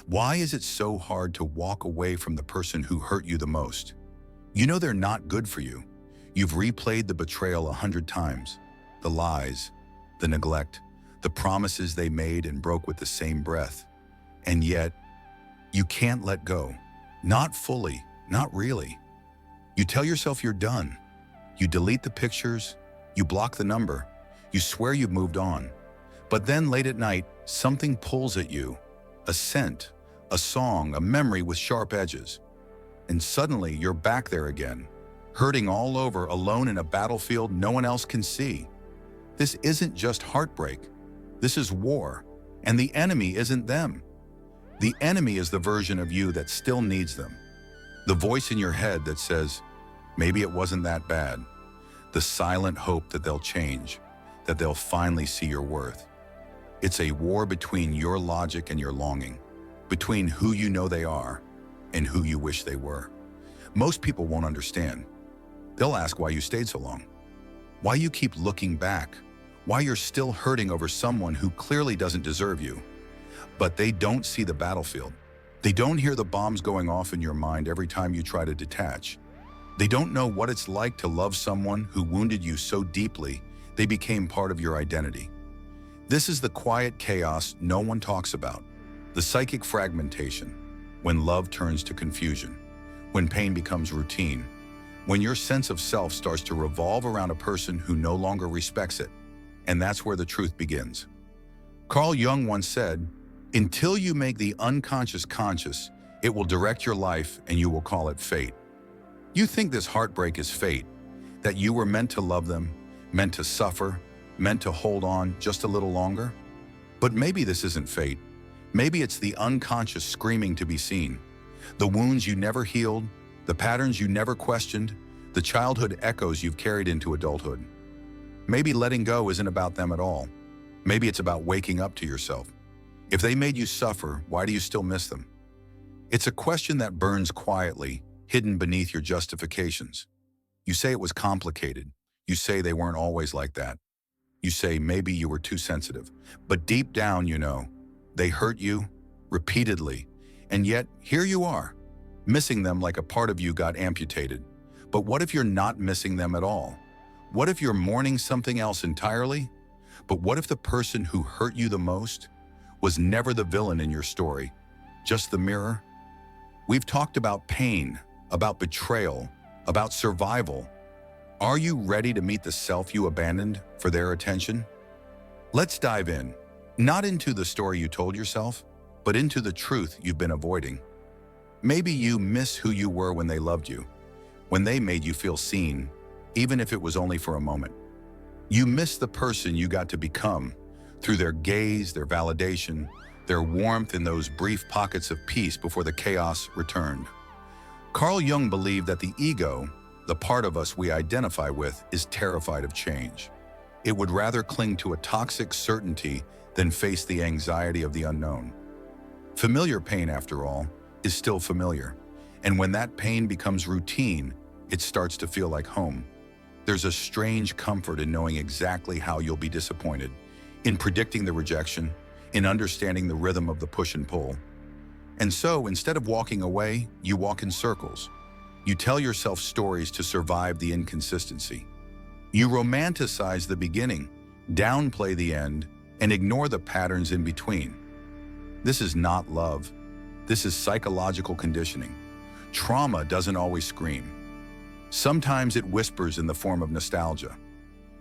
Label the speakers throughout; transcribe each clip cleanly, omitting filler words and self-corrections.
Speaker 1: Why is it so hard to walk away from the person who hurt you the most? You know they're not good for you. You've replayed the betrayal 100 times, the lies, the neglect, the promises they made and broke with the same breath. And yet, you can't let go. Not fully, not really. You tell yourself you're done. You delete the pictures, you block the number, you swear you've moved on. But then late at night, something pulls at you, a scent, a song, a memory with sharp edges. And suddenly you're back there again, hurting all over, alone in a battlefield no one else can see. This isn't just heartbreak. This is war. And the enemy isn't them. The enemy is the version of you that still needs them. The voice in your head that says, maybe it wasn't that bad. The silent hope that they'll change, that they'll finally see your worth. It's a war between your logic and your longing, between who you know they are and who you wish they were. Most people won't understand. They'll ask why you stayed so long, why you keep looking back, why you're still hurting over someone who clearly doesn't deserve you. But they don't see the battlefield. They don't hear the bombs going off in your mind every time you try to detach. They don't know what it's like to love someone who wounded you so deeply they became part of your identity. This is the quiet chaos no one talks about, the psychic fragmentation, when love turns to confusion, when pain becomes routine, when your sense of self starts to revolve around a person who no longer respects it. And that's where the truth begins. Carl Jung once said, "Until you make the unconscious conscious, it will direct your life and you will call it fate." You think this heartbreak is fate, that you were meant to love them, meant to suffer, meant to hold on just a little longer? But maybe this isn't fate. Maybe it's the unconscious screaming to be seen. The wounds you never healed, the patterns you never questioned, the childhood echoes you've carried into adulthood. Maybe letting go isn't about them at all. Maybe it's about waking up to yourself. If they made you suffer, why do you still miss them? It's a question that burns quietly, hidden beneath your justifications. You say it was complicated. You say they weren't always like that. You say maybe you were too sensitive. But deep down, you know, they hurt you repeatedly. And yet, here you are, missing them like a part of you got amputated. But what if you're not missing them at all? What if you're mourning something else entirely? But what if the person who hurt you the most was never the villain in your story, just the mirror? We've talked about pain, about betrayal, about survival. Are you ready to meet the self you abandoned for their attention? Let's dive in, not into the story you told yourself, but into the truth you've been avoiding. Maybe you miss who you were when they loved you, when they made you feel seen, even if it was only for a moment. You miss the person you got to become through their gaze, their validation, their warmth in those brief pockets of peace before the chaos returned. Carl Jung believed that the ego, the part of us we identify with, is terrified of change. It would rather cling to a toxic certainty than face the anxiety of the unknown. Familiar pain, after all, is still familiar. And when that pain becomes routine, it starts to feel like home. There's a strange comfort in knowing exactly how you'll be disappointed, in predicting the rejection, in understanding the rhythm of the push and pull. And so, instead of walking away, you walk in circles. You tell yourself stories to survive the inconsistency. You romanticize the beginning, downplay the end, and ignore the patterns in between. This is not love. This is psychological conditioning. Trauma doesn't always scream. Sometimes it whispers in the form of nostalgia.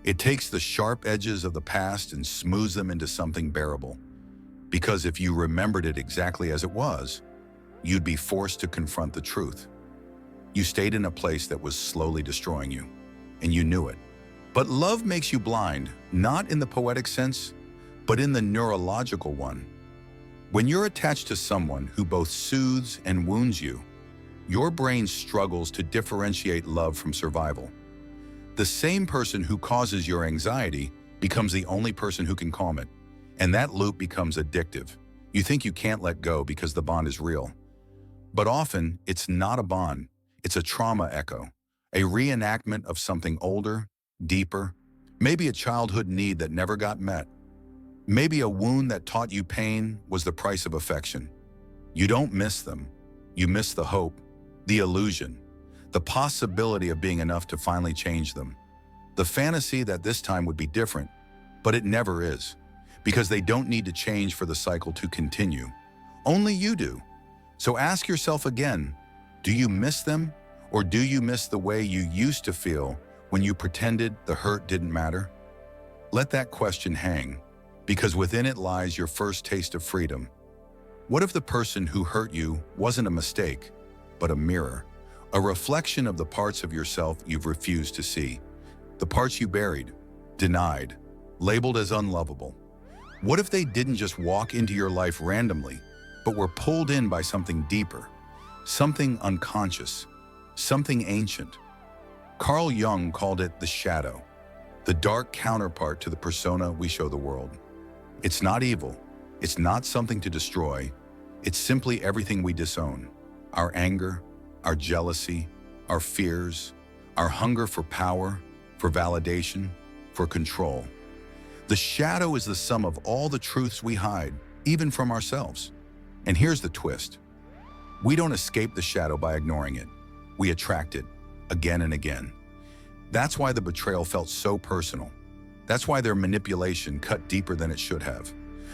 Speaker 1: It takes the sharp edges of the past and smooths them into something bearable. Because if you remembered it exactly as it was, you'd be forced to confront the truth. You stayed in a place that was slowly destroying you, and you knew it. But love makes you blind, not in the poetic sense, but in the neurological one. When you're attached to someone who both soothes and wounds you, your brain struggles to differentiate love from survival. The same person who causes your anxiety becomes the only person who can calm it, and that loop becomes addictive. You think you can't let go because the bond is real. But often, it's not a bond, it's a trauma echo, a reenactment of something older, deeper, maybe a childhood need that never got met. Maybe a wound that taught you pain was the price of affection. You don't miss them. You miss the hope, the illusion, the possibility of being enough to finally change them. The fantasy that this time would be different, but it never is, because they don't need to change for the cycle to continue. Only you do. So ask yourself again, do you miss them, or do you miss the way you used to feel when you pretended the hurt didn't matter? Let that question hang, because within it lies your first taste of freedom. What if the person who hurt you wasn't a mistake, but a mirror, a reflection of the parts of yourself you've refused to see, the parts you buried, denied, labeled as unlovable? What if they didn't just walk into your life randomly, but were pulled in by something deeper, something unconscious, something ancient? Carl Jung called it the shadow, the dark counterpart to the persona we show the world. It's not evil. It's not something to destroy. It's simply everything we disown. Our anger, our jealousy, our fears, our hunger for power, for validation, for control. The shadow is the sum of all the truths we hide, even from ourselves. And here's the twist. We don't escape the shadow by ignoring it. We attract it again and again. That's why the betrayal felt so personal. That's why their manipulation cut deeper than it should have.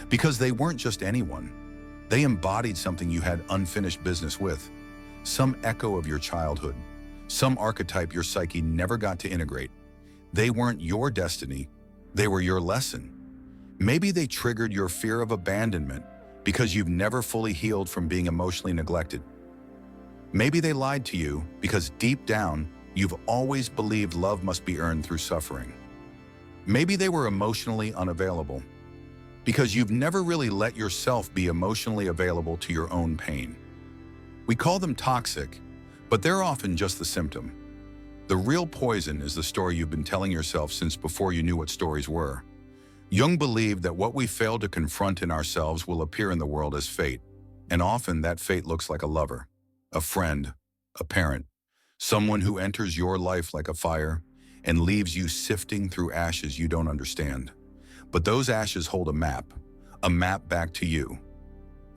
Speaker 1: Because they weren't just anyone. They embodied something you had unfinished business with. Some echo of your childhood. Some archetype your psyche never got to integrate. They weren't your destiny. They were your lesson. Maybe they triggered your fear of abandonment because you've never fully healed from being emotionally neglected. Maybe they lied to you because deep down, you've always believed love must be earned through suffering. Maybe they were emotionally unavailable because you've never really let yourself be emotionally available to your own pain. We call them toxic, but they're often just the symptom. The real poison is the story you've been telling yourself since before you knew what stories were. Jung believed that what we fail to confront in ourselves will appear in the world as fate, and often that fate looks like a lover, a friend, a parent, someone who enters your life like a fire and leaves you sifting through ashes you don't understand. But those ashes hold a map back to you.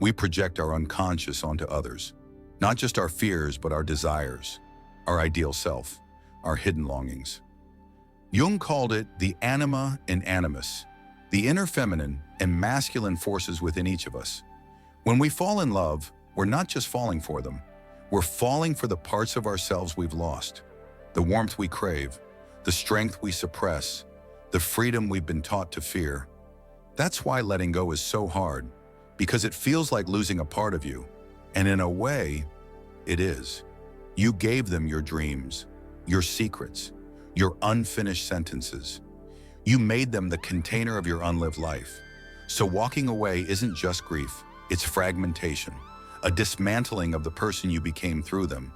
Speaker 1: We project our unconscious onto others, not just our fears, but our desires, our ideal self, our hidden longings. Jung called it the anima and animus, the inner feminine and masculine forces within each of us. When we fall in love, we're not just falling for them. We're falling for the parts of ourselves we've lost, the warmth we crave, the strength we suppress, the freedom we've been taught to fear. That's why letting go is so hard, because it feels like losing a part of you. And in a way, it is. You gave them your dreams, your secrets, your unfinished sentences. You made them the container of your unlived life. So walking away isn't just grief, it's fragmentation, a dismantling of the person you became through them.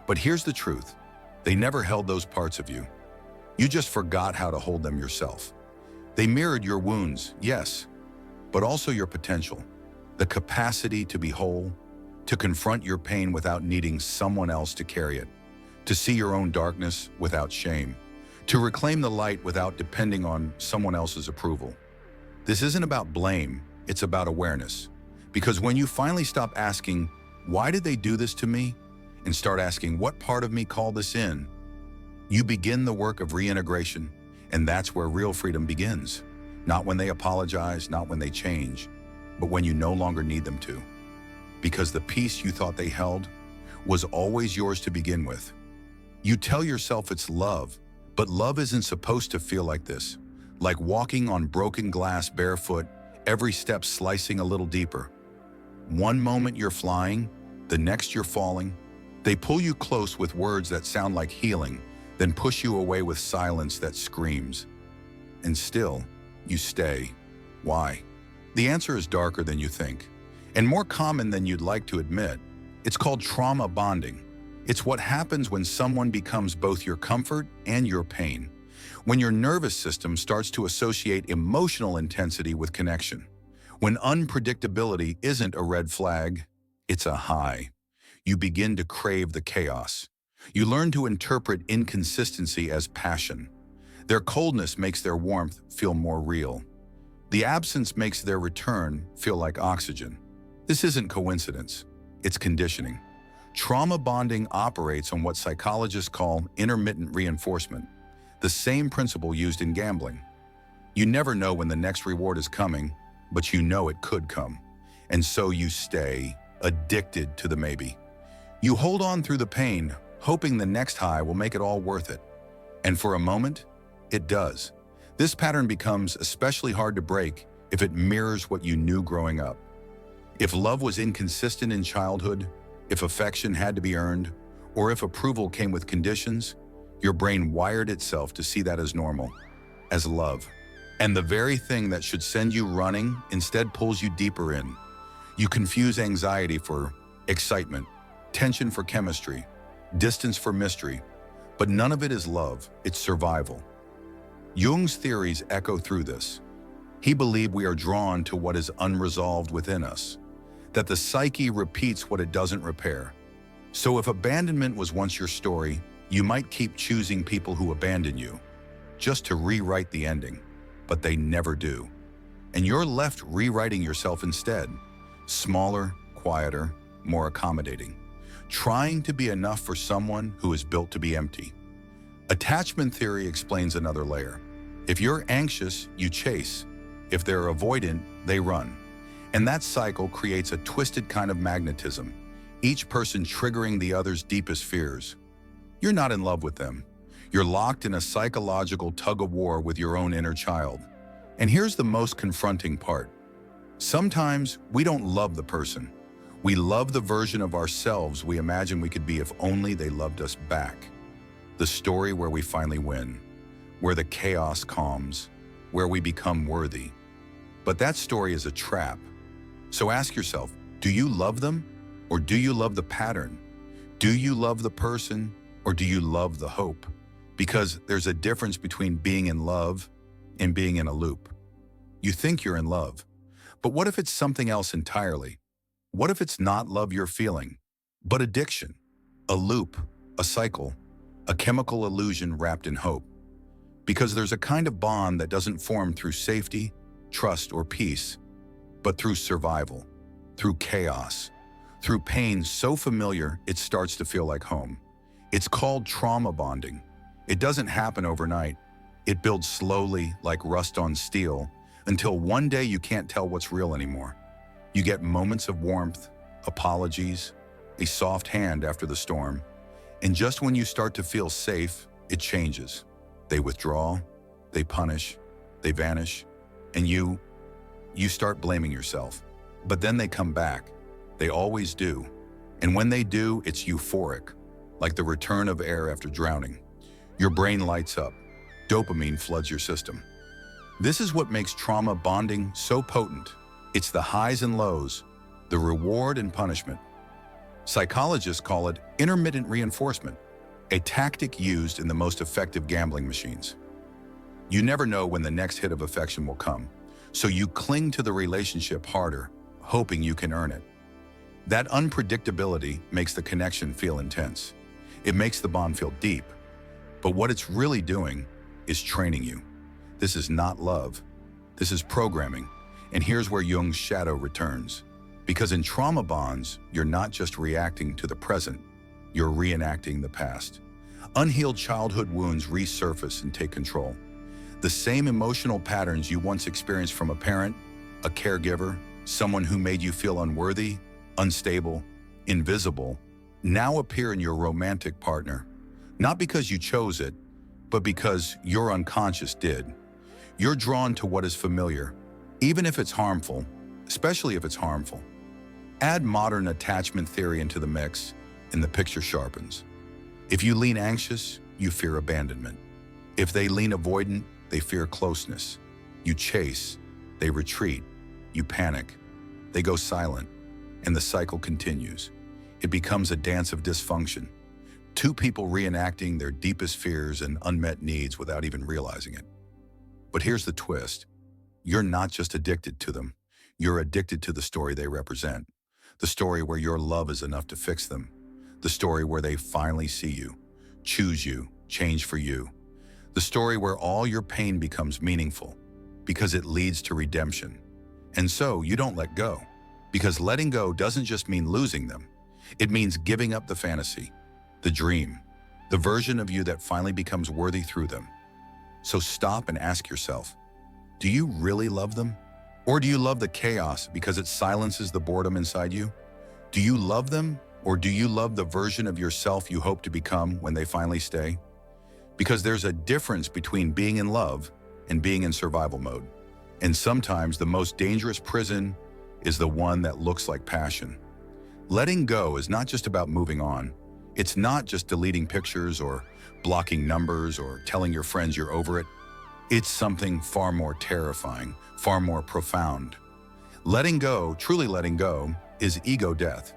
Speaker 1: But here's the truth. They never held those parts of you. You just forgot how to hold them yourself. They mirrored your wounds, yes, but also your potential, the capacity to be whole, to confront your pain without needing someone else to carry it, to see your own darkness without shame, to reclaim the light without depending on someone else's approval. This isn't about blame, it's about awareness. Because when you finally stop asking, why did they do this to me? And start asking, what part of me called this in? You begin the work of reintegration, and that's where real freedom begins. Not when they apologize, not when they change, but when you no longer need them to. Because the peace you thought they held was always yours to begin with. You tell yourself it's love, but love isn't supposed to feel like this. Like walking on broken glass barefoot, every step slicing a little deeper. One moment you're flying, the next you're falling. They pull you close with words that sound like healing, then push you away with silence that screams. And still, you stay. Why? The answer is darker than you think, and more common than you'd like to admit. It's called trauma bonding. It's what happens when someone becomes both your comfort and your pain. When your nervous system starts to associate emotional intensity with connection. When unpredictability isn't a red flag, it's a high. You begin to crave the chaos. You learn to interpret inconsistency as passion. Their coldness makes their warmth feel more real. The absence makes their return feel like oxygen. This isn't coincidence. It's conditioning. Trauma bonding operates on what psychologists call intermittent reinforcement, the same principle used in gambling. You never know when the next reward is coming, but you know it could come. And so you stay addicted to the maybe. You hold on through the pain, hoping the next high will make it all worth it. And for a moment, it does. This pattern becomes especially hard to break if it mirrors what you knew growing up. If love was inconsistent in childhood, if affection had to be earned, or if approval came with conditions, your brain wired itself to see that as normal, as love. And the very thing that should send you running instead pulls you deeper in. You confuse anxiety for excitement, tension for chemistry, distance for mystery, but none of it is love, it's survival. Jung's theories echo through this. He believed we are drawn to what is unresolved within us, that the psyche repeats what it doesn't repair. So if abandonment was once your story, you might keep choosing people who abandon you, just to rewrite the ending, but they never do. And you're left rewriting yourself instead, smaller, quieter, more accommodating, trying to be enough for someone who is built to be empty. Attachment theory explains another layer. If you're anxious, you chase. If they're avoidant, they run. And that cycle creates a twisted kind of magnetism, each person triggering the other's deepest fears. You're not in love with them. You're locked in a psychological tug-of-war with your own inner child. And here's the most confronting part. Sometimes we don't love the person. We love the version of ourselves we imagine we could be if only they loved us back. The story where we finally win, where the chaos calms, where we become worthy. But that story is a trap. So ask yourself, do you love them? Or do you love the pattern? Do you love the person? Or do you love the hope? Because there's a difference between being in love and being in a loop. You think you're in love, but what if it's something else entirely? What if it's not love you're feeling, but addiction, a loop, a cycle, a chemical illusion wrapped in hope? Because there's a kind of bond that doesn't form through safety, trust, or peace, but through survival, through chaos, through pain so familiar it starts to feel like home. It's called trauma bonding. It doesn't happen overnight. It builds slowly like rust on steel until one day you can't tell what's real anymore. You get moments of warmth, apologies, a soft hand after the storm, and just when you start to feel safe, it changes. They withdraw, they punish, they vanish, and you start blaming yourself. But then they come back. They always do. And when they do, it's euphoric, like the return of air after drowning. Your brain lights up. Dopamine floods your system. This is what makes trauma bonding so potent. It's the highs and lows, the reward and punishment. Psychologists call it intermittent reinforcement, a tactic used in the most effective gambling machines. You never know when the next hit of affection will come, so you cling to the relationship harder, hoping you can earn it. That unpredictability makes the connection feel intense. It makes the bond feel deep. But what it's really doing is training you. This is not love. This is programming. And here's where Jung's shadow returns. Because in trauma bonds, you're not just reacting to the present, you're reenacting the past. Unhealed childhood wounds resurface and take control. The same emotional patterns you once experienced from a parent, a caregiver, someone who made you feel unworthy, unstable, invisible, now appear in your romantic partner. Not because you chose it, but because your unconscious did. You're drawn to what is familiar, even if it's harmful, especially if it's harmful. Add modern attachment theory into the mix, and the picture sharpens. If you lean anxious, you fear abandonment. If they lean avoidant, they fear closeness. You chase, they retreat. You panic, they go silent, and the cycle continues. It becomes a dance of dysfunction. Two people reenacting their deepest fears and unmet needs without even realizing it. But here's the twist. You're not just addicted to them. You're addicted to the story they represent. The story where your love is enough to fix them. The story where they finally see you, choose you, change for you. The story where all your pain becomes meaningful because it leads to redemption. And so you don't let go, because letting go doesn't just mean losing them. It means giving up the fantasy, the dream, the version of you that finally becomes worthy through them. So stop and ask yourself, do you really love them? Or do you love the chaos because it silences the boredom inside you? Do you love them, or do you love the version of yourself you hope to become when they finally stay? Because there's a difference between being in love and being in survival mode. And sometimes the most dangerous prison is the one that looks like passion. Letting go is not just about moving on. It's not just deleting pictures or blocking numbers or telling your friends you're over it. It's something far more terrifying, far more profound. Letting go, truly letting go, is ego death.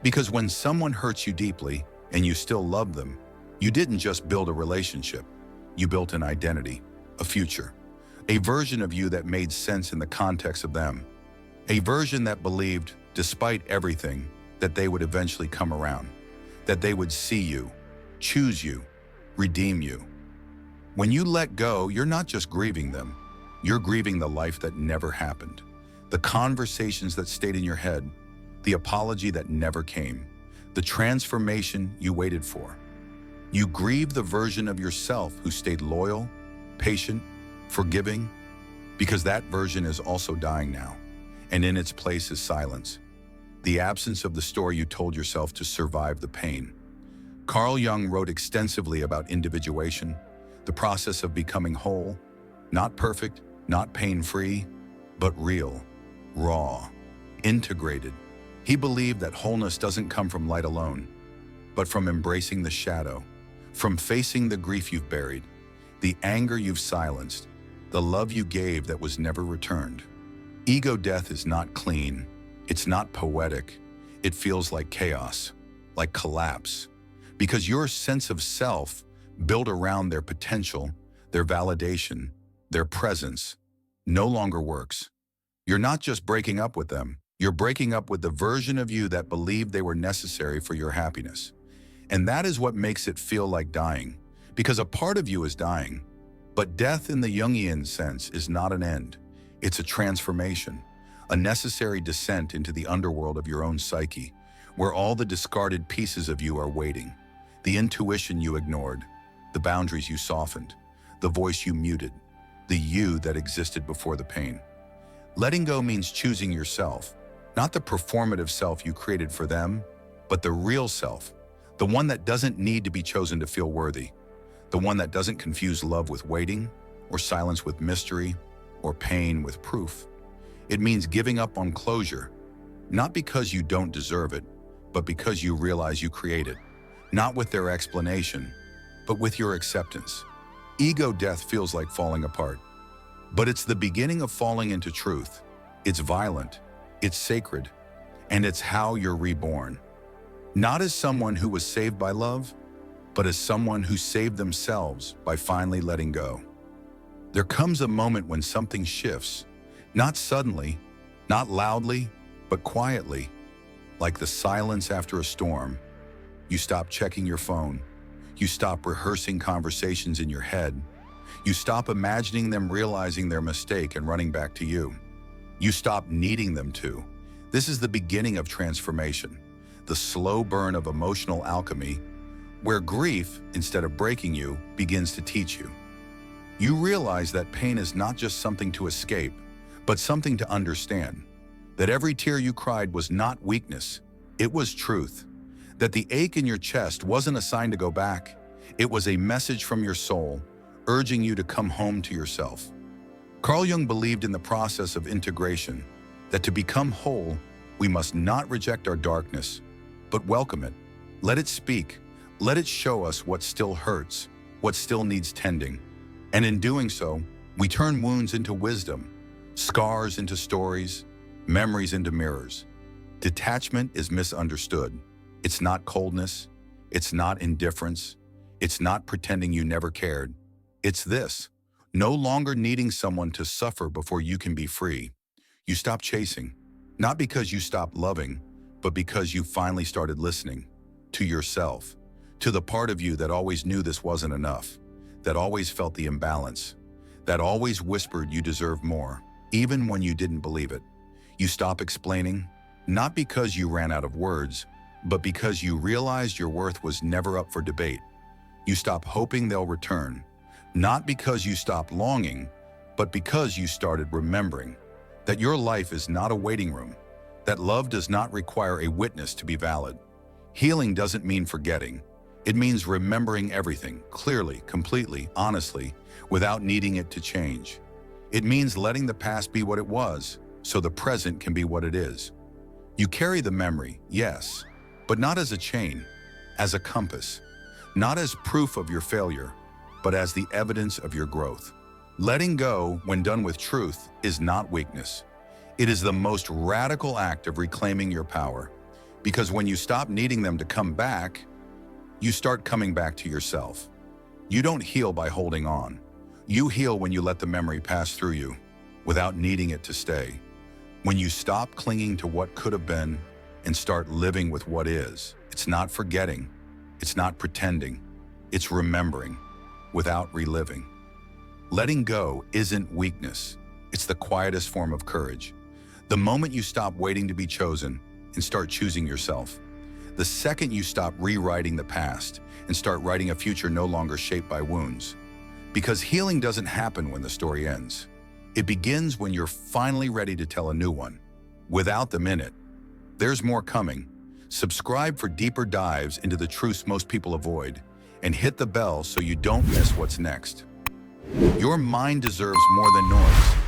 Speaker 1: Because when someone hurts you deeply and you still love them, you didn't just build a relationship. You built an identity, a future, a version of you that made sense in the context of them, a version that believed, despite everything, that they would eventually come around, that they would see you, choose you, redeem you. When you let go, you're not just grieving them, you're grieving the life that never happened, the conversations that stayed in your head, the apology that never came, the transformation you waited for. You grieve the version of yourself who stayed loyal, patient, forgiving, because that version is also dying now, and in its place is silence, the absence of the story you told yourself to survive the pain. Carl Jung wrote extensively about individuation, the process of becoming whole, not perfect, not pain-free, but real, raw, integrated. He believed that wholeness doesn't come from light alone, but from embracing the shadow, from facing the grief you've buried, the anger you've silenced, the love you gave that was never returned. Ego death is not clean, it's not poetic, it feels like chaos, like collapse, because your sense of self, built around their potential, their validation, their presence, no longer works. You're not just breaking up with them, you're breaking up with the version of you that believed they were necessary for your happiness. And that is what makes it feel like dying, because a part of you is dying. But death in the Jungian sense is not an end. It's a transformation, a necessary descent into the underworld of your own psyche, where all the discarded pieces of you are waiting. The intuition you ignored, the boundaries you softened, the voice you muted, the you that existed before the pain. Letting go means choosing yourself, not the performative self you created for them, but the real self, the one that doesn't need to be chosen to feel worthy, the one that doesn't confuse love with waiting, or silence with mystery, or pain with proof. It means giving up on closure, not because you don't deserve it, but because you realize you create it, not with their explanation, but with your acceptance. Ego death feels like falling apart, but it's the beginning of falling into truth. It's violent, it's sacred, and it's how you're reborn. Not as someone who was saved by love, but as someone who saved themselves by finally letting go. There comes a moment when something shifts, not suddenly, not loudly, but quietly, like the silence after a storm. You stop checking your phone. You stop rehearsing conversations in your head. You stop imagining them realizing their mistake and running back to you. You stop needing them to. This is the beginning of transformation, the slow burn of emotional alchemy, where grief, instead of breaking you, begins to teach you. You realize that pain is not just something to escape, but something to understand. That every tear you cried was not weakness, it was truth. That the ache in your chest wasn't a sign to go back, it was a message from your soul, urging you to come home to yourself. Carl Jung believed in the process of integration, that to become whole, we must not reject our darkness, but welcome it. Let it speak. Let it show us what still hurts, what still needs tending. And in doing so, we turn wounds into wisdom, scars into stories, memories into mirrors. Detachment is misunderstood. It's not coldness. It's not indifference. It's not pretending you never cared. It's this: no longer needing someone to suffer before you can be free. You stop chasing, not because you stopped loving, but because you finally started listening to yourself, to the part of you that always knew this wasn't enough, that always felt the imbalance, that always whispered you deserve more, even when you didn't believe it. You stop explaining, not because you ran out of words, but because you realized your worth was never up for debate. You stop hoping they'll return, not because you stopped longing, but because you started remembering that your life is not a waiting room, that love does not require a witness to be valid. Healing doesn't mean forgetting. It means remembering everything, clearly, completely, honestly, without needing it to change. It means letting the past be what it was, so the present can be what it is. You carry the memory, yes, but not as a chain, as a compass, not as proof of your failure, but as the evidence of your growth. Letting go, when done with truth, is not weakness. It is the most radical act of reclaiming your power, because when you stop needing them to come back, you start coming back to yourself. You don't heal by holding on. You heal when you let the memory pass through you, without needing it to stay. When you stop clinging to what could have been and start living with what is. It's not forgetting, it's not pretending, it's remembering without reliving. Letting go isn't weakness, it's the quietest form of courage. The moment you stop waiting to be chosen and start choosing yourself. The second you stop rewriting the past and start writing a future no longer shaped by wounds. Because healing doesn't happen when the story ends. It begins when you're finally ready to tell a new one. Without them in it. There's more coming. Subscribe for deeper dives into the truths most people avoid, and hit the bell so you don't miss what's next. Your mind deserves more than noise.